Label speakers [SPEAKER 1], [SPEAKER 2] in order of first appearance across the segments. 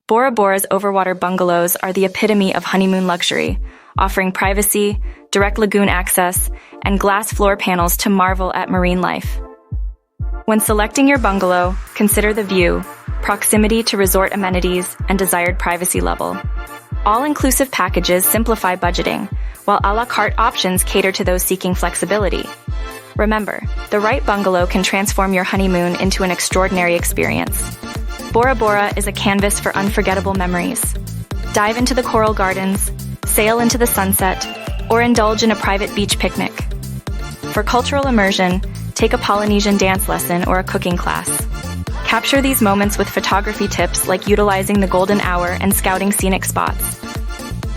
[SPEAKER 1] Bora Bora's overwater bungalows are the epitome of honeymoon luxury, offering privacy, direct lagoon access, and glass floor panels to marvel at marine life. When selecting your bungalow, consider the view, proximity to resort amenities, and desired privacy level. All-inclusive packages simplify budgeting, while a la carte options cater to those seeking flexibility. Remember, the right bungalow can transform your honeymoon into an extraordinary experience. Bora Bora is a canvas for unforgettable memories. Dive into the coral gardens, sail into the sunset, or indulge in a private beach picnic. For cultural immersion, take a Polynesian dance lesson or a cooking class. Capture these moments with photography tips like utilizing the golden hour and scouting scenic spots.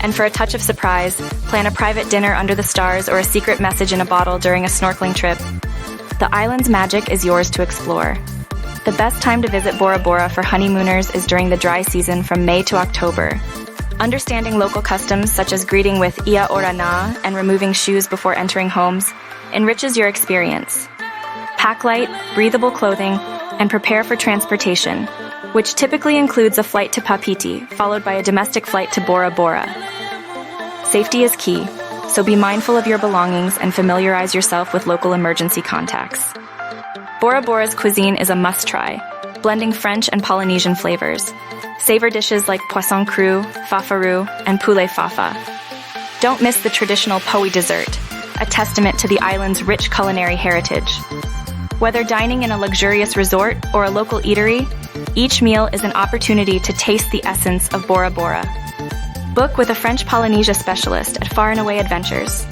[SPEAKER 1] And for a touch of surprise, plan a private dinner under the stars or a secret message in a bottle during a snorkeling trip. The island's magic is yours to explore. The best time to visit Bora Bora for honeymooners is during the dry season from May to October. Understanding local customs such as greeting with ia ora na and removing shoes before entering homes enriches your experience. Pack light, breathable clothing, and prepare for transportation, which typically includes a flight to TAHITI, followed by a domestic flight to Bora Bora. Safety is key, so be mindful of your belongings and familiarize yourself with local emergency contacts. Bora Bora's cuisine is a must-try, blending French and Polynesian flavors. Savor dishes like poisson cru, fafaru, and poulet fafa. Don't miss the traditional poi dessert, a testament to the island's rich culinary heritage. Whether dining in a luxurious resort or a local eatery, each meal is an opportunity to taste the essence of Bora Bora. Book with a French Polynesia specialist at Far and Away Adventures.